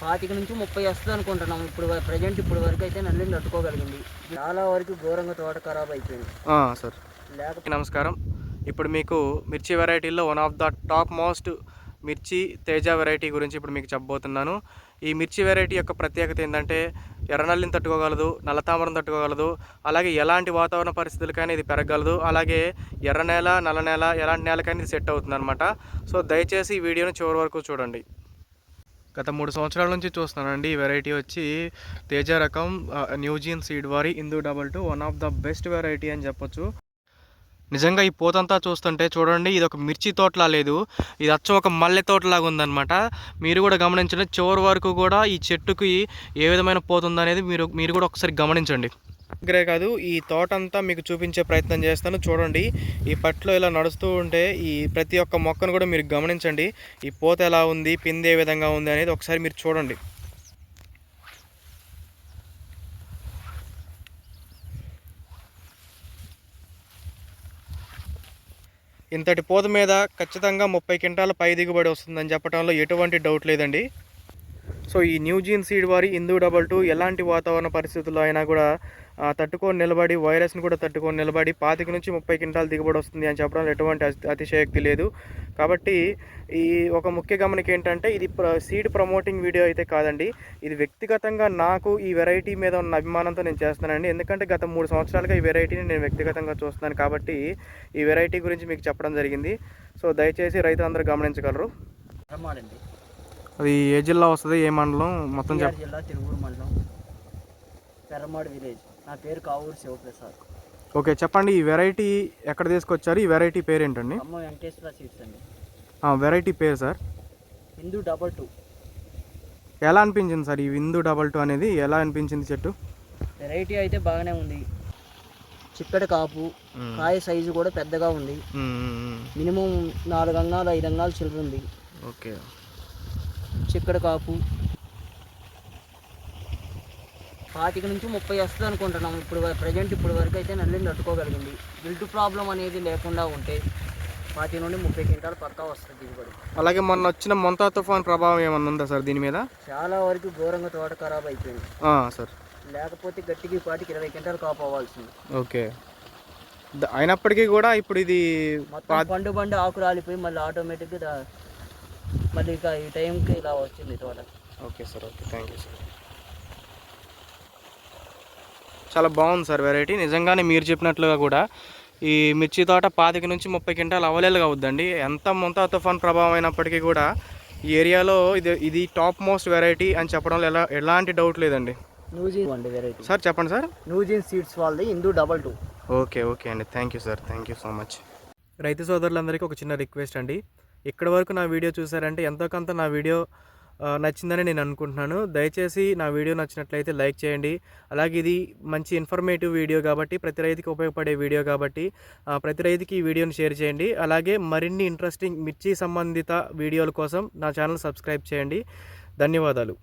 25 నుంచి 30 వస్తుంది అనుకుంటున్నాం. ఇప్పుడు ప్రజెంట్ ఇప్పుడు వరకు అయితే నల్లిని తట్టుకోగలిగింది. చాలా వరకు ఘోరంగా తోట ఖరాబ్ అయిపోయింది సార్. నమస్కారం. ఇప్పుడు మీకు మిర్చి వెరైటీల్లో one of the top most mirchi Teja variety గురించి ఇప్పుడు మీకు చెప్పబోతున్నాను. ఈ మిర్చి వెరైటీ యొక్క ప్రత్యేకత ఏంటంటే ఎర్రనల్లిని తట్టుకోగలదు, నల్లతామరం తట్టుకోగలదు, అలాగే ఎలాంటి వాతావరణ పరిస్థితులకైనా ఇది పెరగగలదు. అలాగే ఎర్ర నేల, నల్ల నేల ఎలాంటి నేలకైనా ఇది సెట్ అవుతుంది అనమాట. సో దయచేసి ఈ వీడియోని చివరి వరకు చూడండి. గత 3 సంవత్సరాల నుంచి చూస్తున్నానండి. ఈ వెరైటీ వచ్చి తేజ రకం న్యూజియన్ సీడ్ వారి ఇందు 22 one of the best variety అని చెప్పొచ్చు. నిజంగా ఈ పోతంతా చూస్తుంటే చూడండి, ఇది ఒక మిర్చి తోటలా లేదు, ఇది అచ్చం ఒక మల్లె తోటలాగా ఉందన్నమాట. మీరు కూడా గమనించండి, చివరి వరకు కూడా ఈ చెట్టుకి ఏ విధమైన పోతుందనేది మీరు కూడా ఒకసారి గమనించండి. దగ్గరే కాదు, ఈ తోట అంతా మీకు చూపించే ప్రయత్నం చేస్తాను. చూడండి, ఈ పట్లో ఇలా నడుస్తూ ఉంటే ఈ ప్రతి ఒక్క మొక్కను కూడా మీరు గమనించండి. ఈ పోత ఎలా ఉంది, పిండి ఏ విధంగా ఉంది అనేది ఒకసారి మీరు చూడండి. ఇంతటి పోత మీద ఖచ్చితంగా 30 క్వింటాల పై దిగుబడి వస్తుందని చెప్పడంలో ఎటువంటి డౌట్ లేదండి. సో ఈ న్యూజియన్ సీడ్ వారి ఇందు 22 ఎలాంటి వాతావరణ పరిస్థితుల్లో అయినా కూడా తట్టుకొని నిలబడి, వైరస్ని కూడా తట్టుకొని నిలబడి 25 నుంచి 30 క్వింటాల దిగుబడి వస్తుంది అని చెప్పడంలో ఎటువంటి అతిశయోక్తి లేదు. కాబట్టి ఈ ఒక ముఖ్య గమనిక ఏంటంటే, ఇది సీడ్ ప్రమోటింగ్ వీడియో అయితే కాదండి. ఇది వ్యక్తిగతంగా నాకు ఈ వెరైటీ మీద ఉన్న అభిమానంతో నేను చేస్తున్నానండి. ఎందుకంటే గత 3 సంవత్సరాలుగా ఈ వెరైటీని నేను వ్యక్తిగతంగా చూస్తున్నాను కాబట్టి ఈ వెరైటీ గురించి మీకు చెప్పడం జరిగింది. సో దయచేసి రైతులందరూ గమనించగలరు. అది ఏ జిల్లా వస్తుంది, ఏ మండలం మొత్తం జిల్లా తిరువూరు మండలం, పెరమాడు విలేజ్. నా పేరు కావూరు శివప్రసాద్. ఓకే, చెప్పండి, ఈ వెరైటీ ఎక్కడ తీసుకొచ్చారు? ఈ వెరైటీ పేరు ఏంటండి? అమ్మ వెంకటేశ్వర సీడ్స్ అండి. వెరైటీ పేరు సార్? ఇందు 22. ఎలా అనిపించింది సార్ ఈ ఇందు 22 అనేది? ఎలా అనిపించింది చెట్టు? వెరైటీ అయితే బాగానే ఉంది. చిక్కటి కాపు, కాయ సైజు కూడా పెద్దగా ఉంది. మినిమం 4 అంగాలు 5 అంగాలు చిల్లర ఉంది. ఓకే, చిక్కడి కాపు 25 నుంచి 30 వస్తుంది అనుకుంటున్నాం. ఇప్పుడు ప్రజెంట్ ఇప్పుడు వరకు అయితే నల్లిని తట్టుకోగలిగింది. గిల్టు ప్రాబ్లం అనేది లేకుండా ఉంటే 25 నుండి 30 క్వింటాలు పక్కా వస్తుంది దిగుబడి. అలాగే మొన్న వచ్చిన మొంతా తుఫాన్ ప్రభావం ఏమన్నా ఉందా సార్ దీని మీద? చాలా వరకు ఘోరంగా తోట ఖరాబ్ అయిపోయింది సార్. లేకపోతే గట్టికి 20 క్వింటాలు కాపు అవ్వాల్సింది. ఓకే, అయినప్పటికీ కూడా ఇప్పుడు ఇది పండు ఆకు రాలిపోయి మళ్ళీ ఆటోమేటిక్గా మళ్ళీ ఇక ఈ టైంకి ఇలా వచ్చింది తోట. Okay sir, okay, thank you sir. చాలా బాగుంది సార్ వెరైటీ. నిజంగానే మీరు చెప్పినట్లుగా కూడా ఈ మిర్చి తోట 25 నుంచి 30 క్వింటాలు అవైలబుల్గా అవుద్దండి. ఎంత మొంతా తుఫాన్ ప్రభావం అయినప్పటికీ కూడా ఈ ఏరియాలో ఇది టాప్ మోస్ట్ వెరైటీ అని చెప్పడంలో ఎలాంటి డౌట్ లేదండి. న్యూజియన్ వెరైటీ సార్, చెప్పండి సార్. న్యూజియన్ సీడ్స్ వాళ్ళది ఇందు 22. ఓకే అండి, thank you sir, thank you so much. రైతు సోదరులందరికీ ఒక చిన్న రిక్వెస్ట్ అండి. ఇక్కడి వరకు నా వీడియో చూసారంటే ఎంతో కొంత నా వీడియో నచ్చిందని నేను అనుకుంటున్నాను. దయచేసి నా వీడియో నచ్చినట్లయితే లైక్ చేయండి. అలాగే ఇది మంచి ఇన్ఫర్మేటివ్ వీడియో కాబట్టి, ప్రతి రైతుకి ఉపయోగపడే వీడియో కాబట్టి ప్రతి రైతుకి ఈ వీడియోని షేర్ చేయండి. అలాగే మరిన్ని ఇంట్రెస్టింగ్ మిర్చి సంబంధిత వీడియోల కోసం నా ఛానల్ సబ్స్క్రైబ్ చేయండి. ధన్యవాదాలు.